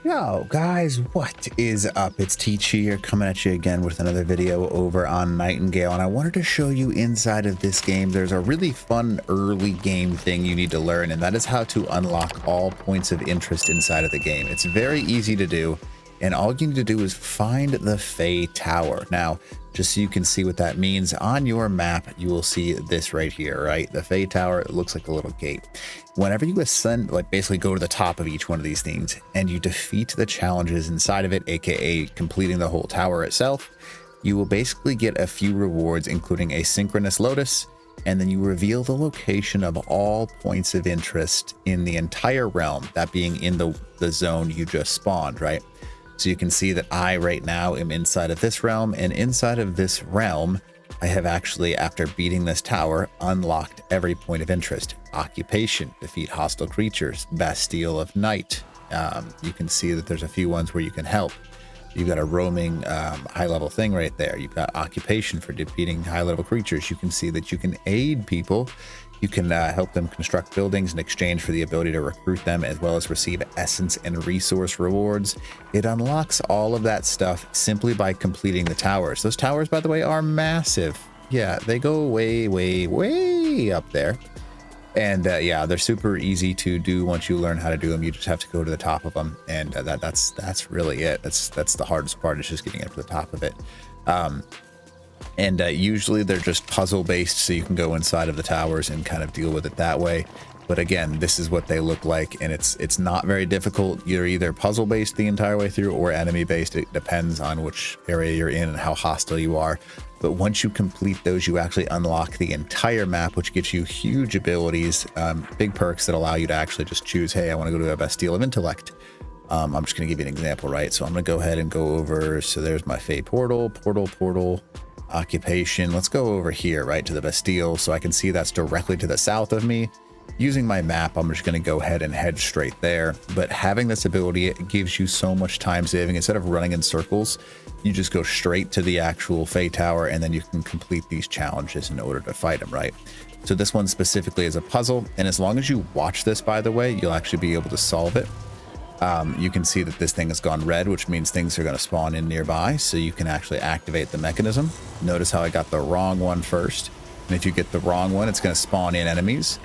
Yo guys, what is up? It's Teach here, coming at you again with another video over on Nightingale, and I wanted to show you inside of this game there's a really fun early game thing you need to learn, and that is how to unlock all points of interest inside of the game. It's very easy to do, and all you need to do is find the Fae Tower. Now, just so you can see what that means, on your map you will see this right here, right? The Fae Tower, it looks like a little gate. Whenever you ascend, like basically go to the top of each one of these things and you defeat the challenges inside of it, aka completing the whole tower itself, you will basically get a few rewards, including a synchronous lotus, and then you reveal the location of all points of interest in the entire realm, that being in the zone you just spawned, right? So you can see that I right now am inside of this realm, and inside of this realm I have actually, after beating this tower, unlocked every point of interest. Occupation, defeat hostile creatures, Bastille of Night. You can see that there's a few ones where you can help. You've got a roaming high level thing right there. You've got occupation for defeating high level creatures. You can see that you can aid people. You can help them construct buildings in exchange for the ability to recruit them, as well as receive essence and resource rewards. It unlocks all of that stuff simply by completing the towers. Those towers, by the way, are massive. Yeah, they go way, way, way up there. And yeah, they're super easy to do once you learn how to do them. You just have to go to the top of them, and that's really it. That's the hardest part, is just getting up to the top of it. And usually they're just puzzle based, so you can go inside of the towers and kind of deal with it that way. But again, this is what they look like, and it's not very difficult. You're either puzzle based the entire way through or enemy based. It depends on which area you're in and how hostile you are. But once you complete those, you actually unlock the entire map, which gives you huge abilities, big perks that allow you to actually just choose, hey, I want to go to a Bastille of Intellect. I'm just going to give you an example, right? So I'm going to go ahead and go over. So there's my Fae portal, occupation. Let's go over here, right, to the Bastille, so I can see that's directly to the south of me. Using my map, I'm just going to go ahead and head straight there. But having this ability, it gives you so much time saving. Instead of running in circles, you just go straight to the actual Fae Tower, and then you can complete these challenges in order to fight them, right? So this one specifically is a puzzle, and as long as you watch this, by the way, you'll actually be able to solve it. You can see that this thing has gone red, which means things are going to spawn in nearby, so you can actually activate the mechanism. Notice how I got the wrong one first, and if you get the wrong one, it's going to spawn in enemies.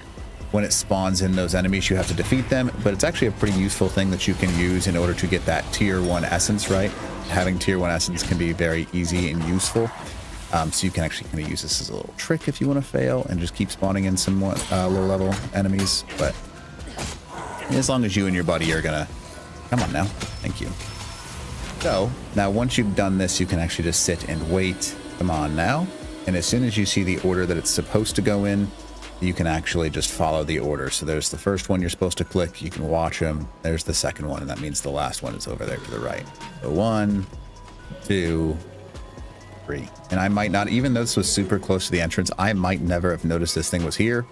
When it spawns in those enemies, you have to defeat them, but it's actually a pretty useful thing that you can use in order to get that tier 1 essence, right? Having tier 1 essence can be very easy and useful. So you can actually kind of use this as a little trick if you want to fail and just keep spawning in some more low level enemies. But as long as you and your buddy are gonna, come on now, thank you. So now once you've done this, you can actually just sit and wait. Come on now. And as soon as you see the order that it's supposed to go in, you can actually just follow the order. So there's the first one you're supposed to click, you can watch them. There's the second one, and that means the last one is over there to the right. So 1, 2, 3. And I might not, even though this was super close to the entrance, I might never have noticed this thing was here.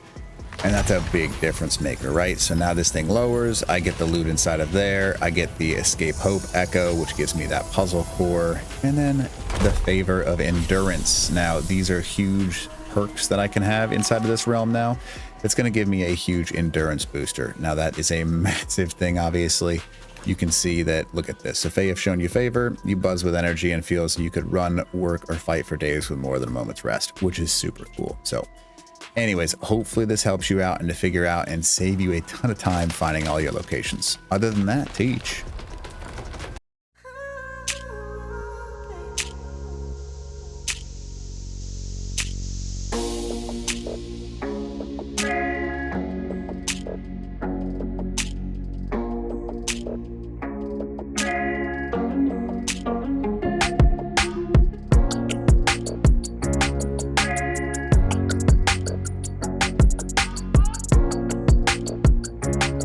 And that's a big difference maker, right? So now this thing lowers, I get the loot inside of there, I get the Escape Hope Echo, which gives me that puzzle core, and then the Favor of Endurance. Now, these are huge perks that I can have inside of this realm now. It's going to give me a huge endurance booster. Now, that is a massive thing, obviously. You can see that, look at this. So Fae have shown you favor, you buzz with energy and feel as you could run, work, or fight for days with more than a moment's rest, which is super cool. So anyways, hopefully this helps you out and to figure out and save you a ton of time finding all your locations. Other than that, Teach.